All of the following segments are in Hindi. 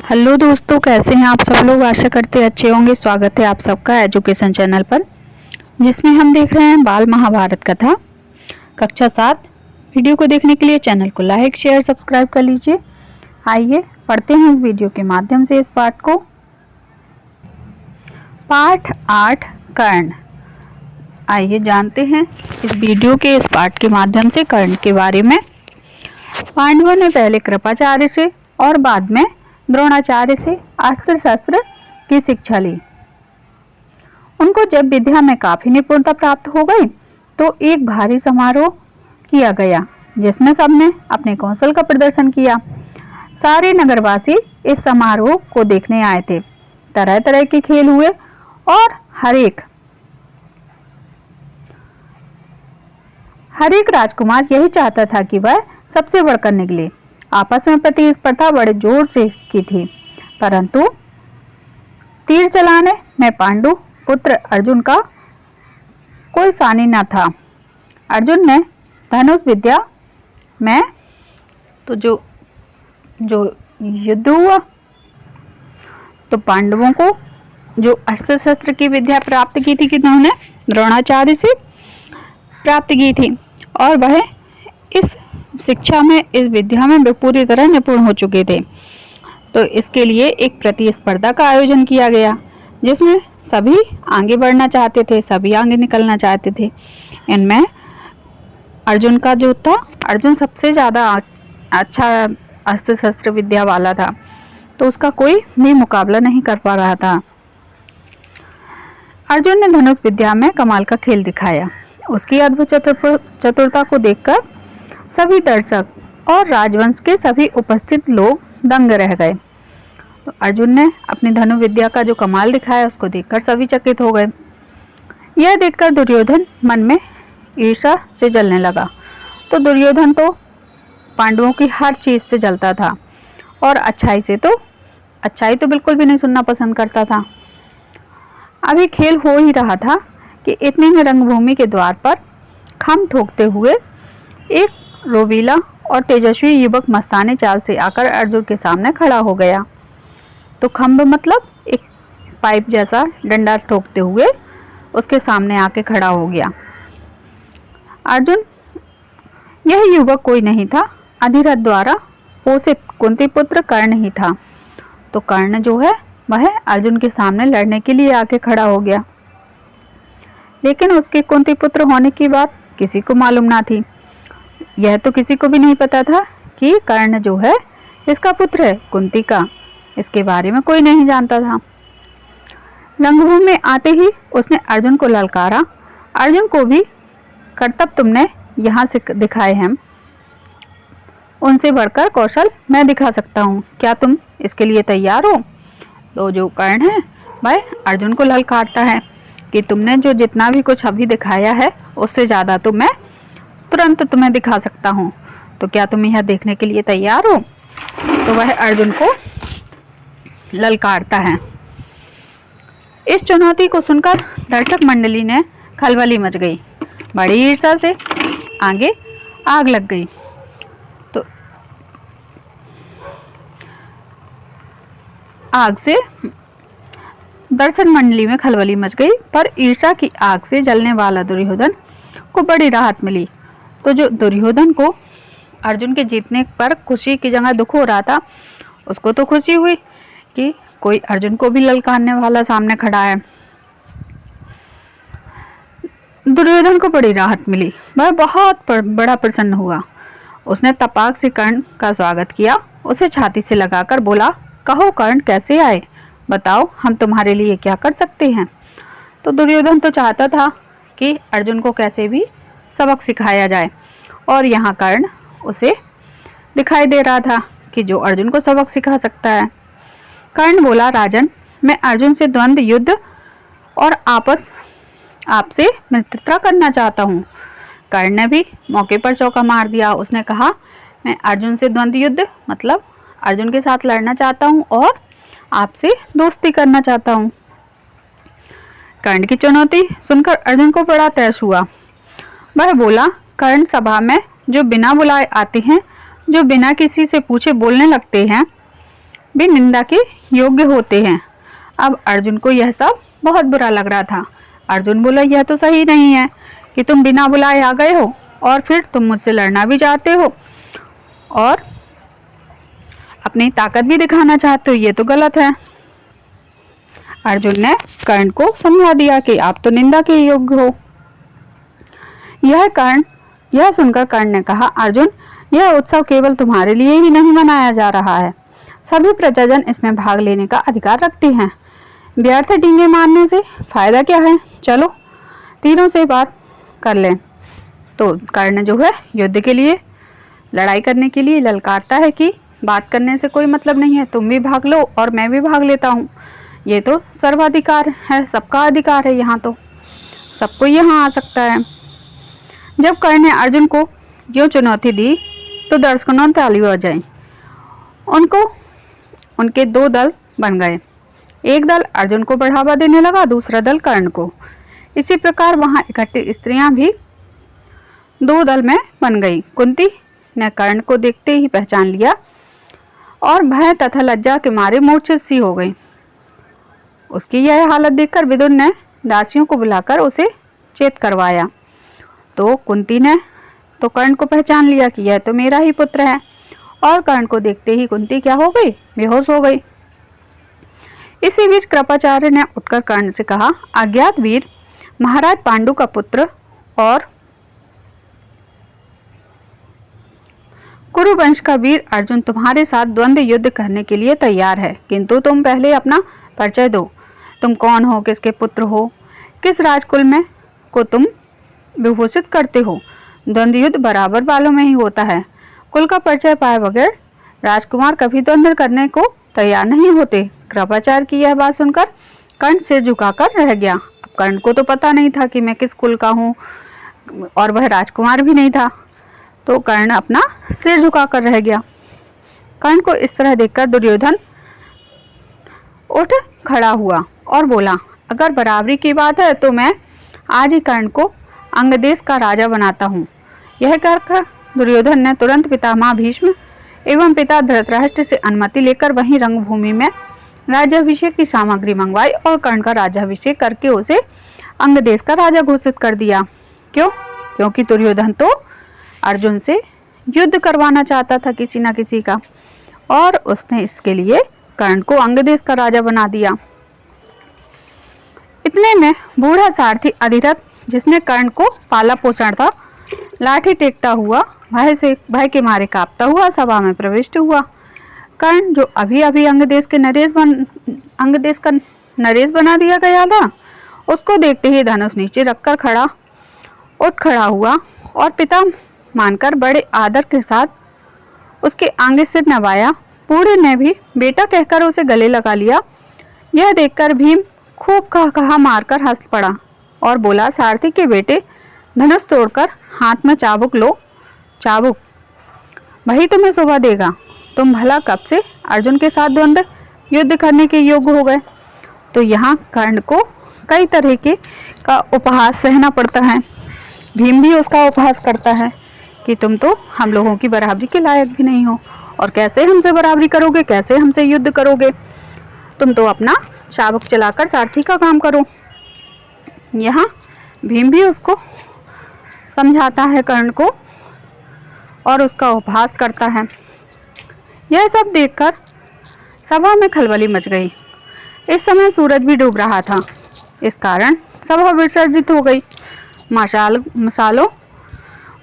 हेलो दोस्तों, कैसे हैं आप सब लोग। आशा करते हैं अच्छे होंगे। स्वागत है आप सबका एजुकेशन चैनल पर, जिसमें हम देख रहे हैं बाल महाभारत कथा कक्षा 7। वीडियो को देखने के लिए चैनल को लाइक शेयर सब्सक्राइब कर लीजिए। आइए पढ़ते हैं इस वीडियो के माध्यम से इस पाठ को। पाठ 8 कर्ण। आइए जानते हैं इस वीडियो के इस पाठ के माध्यम से कर्ण के बारे में। पांडवों ने पहले कृपाचार्य से और बाद में द्रोणाचार्य से अस्त्र शस्त्र की शिक्षा ली। उनको जब विद्या में काफी निपुणता प्राप्त हो गई तो एक भारी समारोह किया गया, जिसमें सबने अपने कौशल का प्रदर्शन किया। सारे नगरवासी इस समारोह को देखने आए थे। तरह तरह के खेल हुए और हर एक राजकुमार यही चाहता था कि वह सबसे बढ़कर निकले। आपस में प्रतिस्पर्धा बड़े जोर से की थी, परंतु तीर चलाने में पांडु पुत्र अर्जुन का कोई सानी न था। अर्जुन ने धनुष विद्या में तो जो युद्ध हुआ तो पांडवों को जो अस्त्र शस्त्र की विद्या प्राप्त की थी कि उन्होंने द्रोणाचार्य से प्राप्त की थी, और वह इस शिक्षा में इस विद्या में वे पूरी तरह निपुण हो चुके थे। तो इसके लिए एक प्रतिस्पर्धा का आयोजन किया गया, जिसमें सभी आगे बढ़ना चाहते थे, सभी आगे निकलना चाहते थे। इनमें अर्जुन का जो था, अर्जुन सबसे ज़्यादा अच्छा अस्त्र शस्त्र विद्या वाला था, तो उसका कोई भी मुकाबला नहीं कर पा रहा था। अर्जुन ने धनुष विद्या में कमाल का खेल दिखाया। उसकी अद्भुत चतुरता को देखकर सभी दर्शक और राजवंश के सभी उपस्थित लोग दंग रह गए। तो अर्जुन ने अपनी धनु विद्या का जो कमाल दिखाया उसको देखकर सभी चकित हो गए। यह देखकर दुर्योधन मन में ईर्ष्या से जलने लगा। तो दुर्योधन तो पांडवों की हर चीज से जलता था और अच्छाई तो बिल्कुल भी नहीं सुनना पसंद करता था। अभी खेल हो ही रहा था कि इतने में रंगभूमि के द्वार पर खम ठोकते हुए एक रोबीला और तेजस्वी युवक मस्तानी चाल से आकर अर्जुन के सामने खड़ा हो गया। तो खम्भ मतलब एक पाइप जैसा डंडा ठोकते हुए उसके सामने आके खड़ा हो गया। अर्जुन, यह युवक कोई नहीं था, अधिरथ द्वारा पोषित कुंती पुत्र कर्ण ही था। तो कर्ण जो है वह अर्जुन के सामने लड़ने के लिए आके खड़ा हो गया, लेकिन उसके कुंती पुत्र होने की बात किसी को मालूम ना थी। यह तो किसी को भी नहीं पता था कि कर्ण जो है इसका पुत्र है कुंती का। इसके बारे में कोई नहीं जानता था। रंगभूमि में आते ही उसने अर्जुन को ललकारा। अर्जुन को भी करतब तुमने यहाँ से दिखाए हैं, उनसे बढ़कर कौशल मैं दिखा सकता हूँ। क्या तुम इसके लिए तैयार हो? तो जो कर्ण है वह अर्जुन को ललकारता है कि तुमने जो जितना भी कुछ अभी दिखाया है उससे ज़्यादा तो मैं तुरंत तुम्हें दिखा सकता हूँ। तो क्या तुम यह देखने के लिए तैयार हो? तो वह अर्जुन को ललकारता है। इस चुनौती को सुनकर दर्शक मंडली ने खलबली मच गई। बड़ी ईर्ष्या से आगे आग लग गई। तो आग से दर्शक मंडली में खलबली मच गई, पर ईर्ष्या की आग से जलने वाला दुर्योधन को बड़ी राहत मिली। तो जो दुर्योधन को अर्जुन के जीतने पर खुशी की जगह दुख हो रहा था, उसको तो खुशी हुई कि कोई अर्जुन को भी ललकारने वाला सामने खड़ा है। दुर्योधन को बड़ी राहत मिली, वह बहुत बड़ा प्रसन्न हुआ। उसने तपाक से कर्ण का स्वागत किया, उसे छाती से लगाकर बोला, कहो कर्ण, कैसे आए? बताओ, हम तुम्हारे लिए क्या कर सकते हैं? तो दुर्योधन तो चाहता था कि अर्जुन को कैसे भी सबक सिखाया जाए, और यहाँ कर्ण उसे दिखाई दे रहा था कि जो अर्जुन को सबक सिखा सकता है। कर्ण बोला, राजन, मैं अर्जुन से द्वंद्व युद्ध और आपसे मित्रता करना चाहता हूँ। कर्ण ने भी मौके पर चौका मार दिया। उसने कहा, मैं अर्जुन से द्वंद्व युद्ध मतलब अर्जुन के साथ लड़ना चाहता हूँ और आपसे दोस्ती करना चाहता हूँ। कर्ण की चुनौती सुनकर अर्जुन को बड़ा तैश हुआ। वह बोला, कर्ण, सभा में जो बिना बुलाए आते हैं, जो बिना किसी से पूछे बोलने लगते हैं, भी निंदा के योग्य होते हैं। अब अर्जुन को यह सब बहुत बुरा लग रहा था। अर्जुन बोला, यह तो सही नहीं है कि तुम बिना बुलाए आ गए हो और फिर तुम मुझसे लड़ना भी चाहते हो और अपनी ताकत भी दिखाना चाहते हो, ये तो गलत है। अर्जुन ने कर्ण को समझा दिया कि आप तो निंदा के योग्य हो। यह सुनकर कर्ण ने कहा, अर्जुन, यह उत्सव केवल तुम्हारे लिए ही नहीं मनाया जा रहा है, सभी प्रजाजन इसमें भाग लेने का अधिकार रखते हैं। व्यर्थ डींगे मारने से फायदा क्या है, चलो तीनों से बात कर लें। तो कर्ण जो है युद्ध के लिए, लड़ाई करने के लिए ललकारता है कि बात करने से कोई मतलब नहीं है, तुम भी भाग लो और मैं भी भाग लेता हूँ। ये तो सर्वाधिकार है, सबका अधिकार है, यहाँ तो सबको यहाँ आ सकता है। जब कर्ण ने अर्जुन को यो चुनौती दी तो दर्शकों ने ताली बजाई। उनके दो दल बन गए, एक दल अर्जुन को बढ़ावा देने लगा, दूसरा दल कर्ण को। इसी प्रकार वहां इकट्ठी स्त्रियां भी दो दल में बन गई। कुंती ने कर्ण को देखते ही पहचान लिया और भय तथा लज्जा के मारे मूर्छित सी हो गई। उसकी यह हालत देखकर विदुर ने दासियों को बुलाकर उसे चेत करवाया। तो कुंती ने तो कर्ण को पहचान लिया कि यह तो मेरा ही पुत्र है, और कर्ण को देखते ही कुंती क्या हो गई, बेहोश हो गई। इसी बीच कृपाचार्य ने उठकर कर्ण से कहा, अज्ञात वीर, महाराज पांडु का पुत्र और कुरुवंश का वीर अर्जुन तुम्हारे साथ द्वंद्व युद्ध करने के लिए तैयार है, किंतु तुम पहले अपना परिचय दो। तुम कौन हो, किसके पुत्र हो, किस राजकुल में को तुम विभूषित करते हो। द्वंद्व युद्ध बराबर वालों में ही होता है। कुल का परिचय पाए बगैर राजकुमार कभी द्वंद्व करने को तैयार नहीं होते। कृपाचार्य की यह बात सुनकर कर्ण सिर झुकाकर रह गया। अब कर्ण को तो पता नहीं था कि मैं किस कुल का हूँ, और वह राजकुमार भी नहीं था, तो कर्ण अपना सिर झुकाकर रह गया। कर्ण को इस तरह देखकर दुर्योधन उठ खड़ा हुआ और बोला, अगर बराबरी की बात है तो मैं आज ही कर्ण को अंगदेश का राजा बनाता हूँ। यह कहकर दुर्योधन ने तुरंत पितामह भीष्म एवं पिता धृतराष्ट्र से अनुमति लेकर वहीं रंगभूमि में राज्याभिषेक की सामग्री मंगवाई और कर्ण का राज्याभिषेक करके उसे अंगदेश का राजा घोषित कर दिया। क्यों? क्योंकि दुर्योधन तो अर्जुन से युद्ध करवाना चाहता था किसी न किसी का, और उसने इसके लिए कर्ण को अंगदेश का राजा बना दिया। इतने में बूढ़ा सारथी अधिरथ, जिसने कर्ण को पाला पोषण था, लाठी टेकता हुआ भय के मारे कांपता हुआ सभा में प्रविष्ट हुआ। कर्ण, जो अभी अभी अंगदेश का नरेश बना दिया गया था, उसको देखते ही धनुष नीचे रखकर उठ खड़ा हुआ और पिता मानकर बड़े आदर के साथ उसके आगे सिर नवाया। बूढ़े ने भी बेटा कहकर उसे गले लगा लिया। यह देखकर भीम खूब कहा मारकर हंस पड़ा और बोला, सारथी के बेटे, धनुष तोड़कर हाथ में चाबुक लो। चाबुक वही तुम्हें शोभा देगा। तुम भला कब से अर्जुन के साथ द्वंद्व युद्ध करने के योग्य हो गए। तो यहाँ कर्ण को कई तरह का उपहास सहना पड़ता है। भीम भी उसका उपहास करता है कि तुम तो हम लोगों की बराबरी के लायक भी नहीं हो, और कैसे हमसे बराबरी करोगे, कैसे हमसे युद्ध करोगे, तुम तो अपना चाबुक चलाकर सारथी का काम करो। यहाँ भीम भी उसको समझाता है कर्ण को और उसका उपहास करता है। यह सब देखकर सभा में खलबली मच गई। इस समय सूरज भी डूब रहा था, इस कारण सभा विसर्जित हो गई। मसालों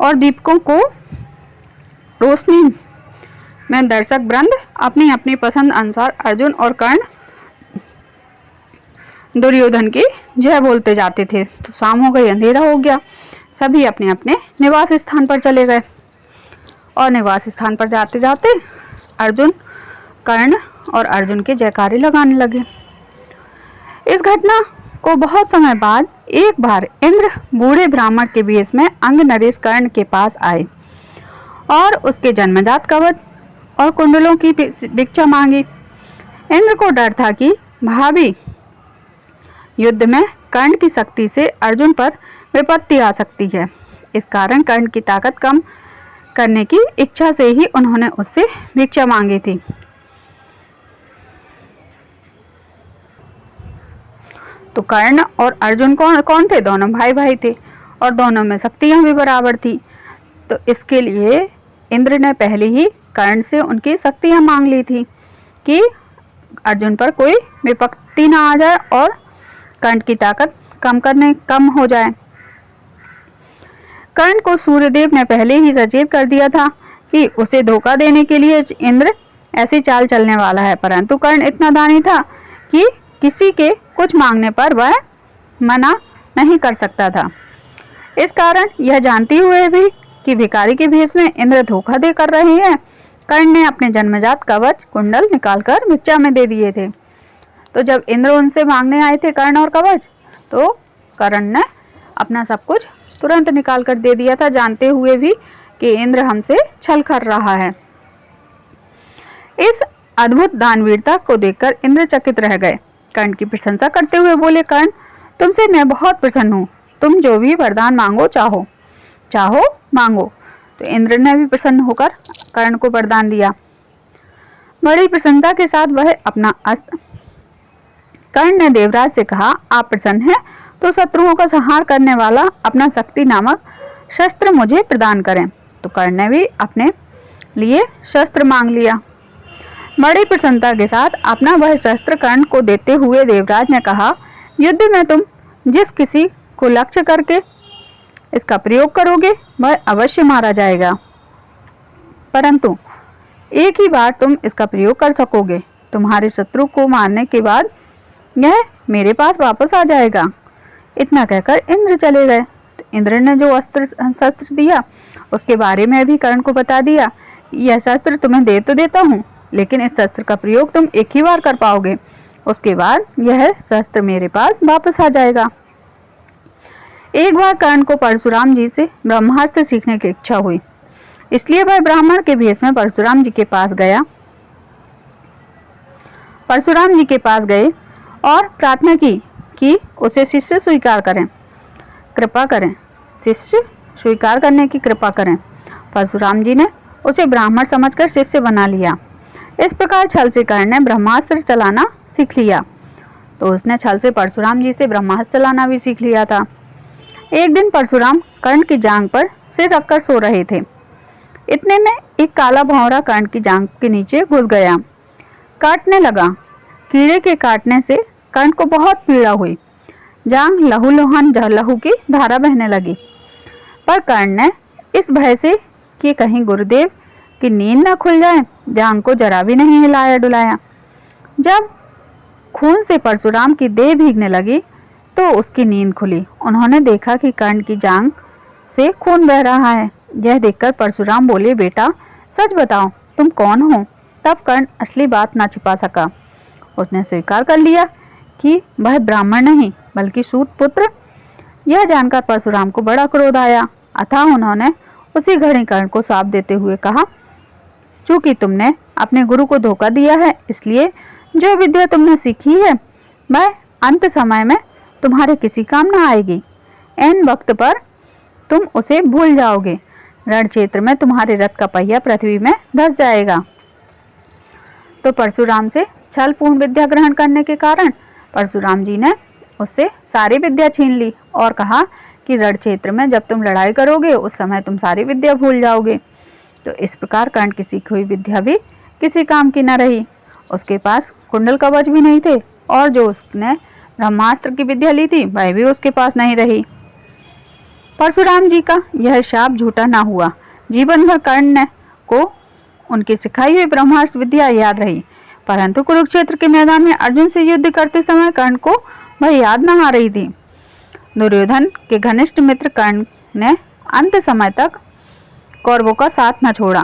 और दीपकों को रोशनी में दर्शक वृंद अपनी अपनी पसंद अनुसार अर्जुन और कर्ण दुर्योधन की जय बोलते जाते थे। तो शाम हो गई, अंधेरा हो गया, सभी अपने अपने निवास स्थान पर चले गए और निवास स्थान पर जाते जाते अर्जुन, कर्ण और अर्जुन के जयकारे लगाने लगे। इस घटना को बहुत समय बाद एक बार इंद्र बूढ़े ब्राह्मण के वेश में अंग नरेश कर्ण के पास आए और उसके जन्मजात कवच और कुंडलों की भिक्षा मांगी। इंद्र को डर था कि भावी युद्ध में कर्ण की शक्ति से अर्जुन पर विपत्ति आ सकती है। इस कारण कर्ण की ताकत कम करने की इच्छा से ही उन्होंने उससे भिक्षा मांगी थी। तो कर्ण और अर्जुन कौन कौन थे? दोनों भाई भाई थे और दोनों में शक्तियां भी बराबर थी। तो इसके लिए इंद्र ने पहले ही कर्ण से उनकी शक्तियां मांग ली थी कि अर्जुन पर कोई विपत्ति ना आ जाए और कर्ण की ताकत कम हो जाए। कर्ण को सूर्यदेव ने पहले ही सचेत कर दिया था कि उसे धोखा देने के लिए इंद्र ऐसी चाल चलने वाला है, परंतु कर्ण इतना दानी था कि किसी के कुछ मांगने पर वह मना नहीं कर सकता था। इस कारण यह जानते हुए भी कि भिखारी के भेष में इंद्र धोखा दे कर रहे हैं, कर्ण ने अपने जन्मजात कवच कुंडल निकालकर भिक्षा में दे दिए थे। तो जब इंद्र उनसे मांगने आए थे कर्ण और कवच, तो कर्ण ने अपना सब कुछ तुरंत निकाल कर दे दिया था, जानते हुए भी कि इंद्र हमसे छल कर रहा है। इस अद्भुत दानवीरता को देखकर इंद्र चकित रह गए। कर्ण की प्रशंसा करते हुए बोले, कर्ण, तुमसे मैं बहुत प्रसन्न हूँ। तुम जो भी वरदान मांगो चाहो मांगो। तो इंद्र ने भी प्रसन्न होकर कर्ण को वरदान दिया। बड़ी प्रसन्नता के साथ वह अपना अस्त्र कर्ण ने देवराज से कहा, आप प्रसन्न हैं तो शत्रुओं का संहार करने वाला अपना शक्ति नामक शस्त्र मुझे प्रदान करें। तो कर्ण ने भी अपने लिए शस्त्र मांग लिया। बड़ी प्रसन्नता के साथ अपना वह शस्त्र कर्ण को देते हुए देवराज ने कहा, युद्ध में तुम जिस किसी को लक्ष्य करके इसका प्रयोग करोगे वह अवश्य मारा जाएगा, परंतु एक ही बार तुम इसका प्रयोग कर सकोगे। तुम्हारे शत्रु को मारने के बाद यह मेरे पास वापस आ जाएगा। इतना कहकर इंद्र चले गए। तो इंद्र ने जो शस्त्र दिया उसके बारे में भी कर्ण को बता दिया, यह शस्त्र तुम्हें दे तो देता हूँ, लेकिन इस शस्त्र का प्रयोग तुम एक ही बार कर पाओगे, उसके बाद यह शस्त्र मेरे पास वापस आ जाएगा। एक बार कर्ण को परशुराम जी से ब्रह्मास्त्र सीखने की इच्छा हुई, इसलिए वह ब्राह्मण के भेष में परशुराम जी के पास गए और प्रार्थना की कि उसे शिष्य स्वीकार करें, कृपा करें, शिष्य स्वीकार करने की कृपा करें। परशुराम जी ने उसे ब्राह्मण समझकर शिष्य बना लिया। इस प्रकार छल से कर्ण ने ब्रह्मास्त्र चलाना सीख लिया। तो उसने छल से परशुराम जी से ब्रह्मास्त्र चलाना भी सीख लिया था। एक दिन परशुराम कर्ण की जांघ पर सिर रखकर सो रहे थे। इतने में एक काला भौरा कर्ण की जांघ के नीचे घुस गया, काटने लगा। कीड़े के काटने से कर्ण को बहुत पीड़ा हुई, जांघ लहूलुहान लहू की धारा बहने लगी। पर कर्ण ने इस भय से कि कहीं गुरुदेव की नींद न खुल जाए, जांघ को जरा भी नहीं हिलाया डुलाया। जब खून से परशुराम की देह भीगने लगी तो उसकी नींद खुली। उन्होंने देखा कि कर्ण की जांघ से खून बह रहा है। यह देखकर परशुराम बोले, बेटा सच बताओ तुम कौन हो? तब कर्ण असली बात ना छिपा सका। उसने स्वीकार कर लिया कि वह ब्राह्मण नहीं बल्कि सूत पुत्र। यह जानकर परशुराम को बड़ा क्रोध आया। अतः उन्होंने उसी घड़ी कर्ण को शाप देते हुए कहा, चूंकि तुमने अपने गुरु को धोखा दिया है, इसलिए जो विद्या तुमने सीखी है वह अंत समय में तुम्हारे किसी काम न आएगी। ऐन वक्त पर तुम उसे भूल जाओगे। रण क्षेत्र में तुम्हारे रथ का पहिया पृथ्वी में धंस जाएगा। तो परशुराम से छल पूर्ण विद्या ग्रहण करने के कारण परशुराम जी ने उससे सारी विद्या छीन ली और कहा कि रण क्षेत्र में जब तुम लड़ाई करोगे उस समय तुम सारी विद्या भूल जाओगे। तो इस प्रकार कर्ण की सीखी हुई विद्या भी किसी काम की न रही। उसके पास कुंडल कवच भी नहीं थे और जो उसने ब्रह्मास्त्र की विद्या ली थी वह भी उसके पास नहीं रही। परशुराम जी का यह शाप झूठा ना हुआ। जीवन भर कर्ण को उनकी सिखाई हुई ब्रह्मास्त्र विद्या याद रही, परंतु कुरुक्षेत्र के मैदान में अर्जुन से युद्ध करते समय कर्ण को वह याद न आ रही थी। दुर्योधन के घनिष्ठ मित्र कर्ण ने अंत समय तक कौरवों का साथ न छोड़ा।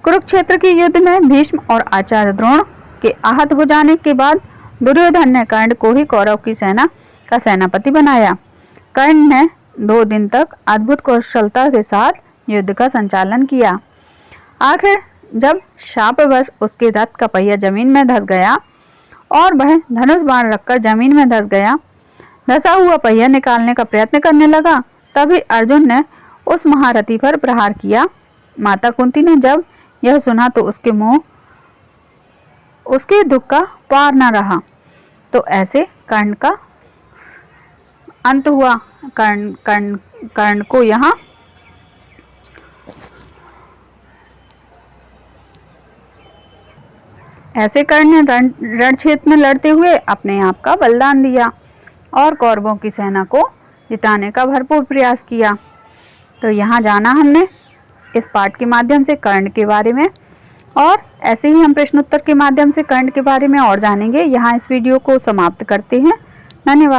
कुरुक्षेत्र के युद्ध में भीष्म और आचार्य द्रोण के आहत हो जाने के बाद दुर्योधन ने कर्ण को ही कौरव की सेना का सेनापति बनाया। कर्ण ने 2 दिन तक अद्भुत कौशलता के साथ युद्ध का संचालन किया। आखिर जब शापवश उसके रथ का पहिया जमीन में धंस गया और वह धनुष बाण रखकर जमीन में धंस गया, धंसा हुआ पहिया निकालने का प्रयत्न करने लगा, तभी अर्जुन ने उस महारथी पर प्रहार किया। माता कुंती ने जब यह सुना तो उसके मुंह उसके दुख का पार न रहा। तो ऐसे कर्ण का अंत हुआ। कर्ण को यहाँ ऐसे कर्ण ने रण क्षेत्र में लड़ते हुए अपने आप का बलिदान दिया और कौरवों की सेना को जिताने का भरपूर प्रयास किया। तो यहाँ जाना हमने इस पाठ के माध्यम से कर्ण के बारे में, और ऐसे ही हम प्रश्नोत्तर के माध्यम से कर्ण के बारे में और जानेंगे। यहाँ इस वीडियो को समाप्त करते हैं। धन्यवाद।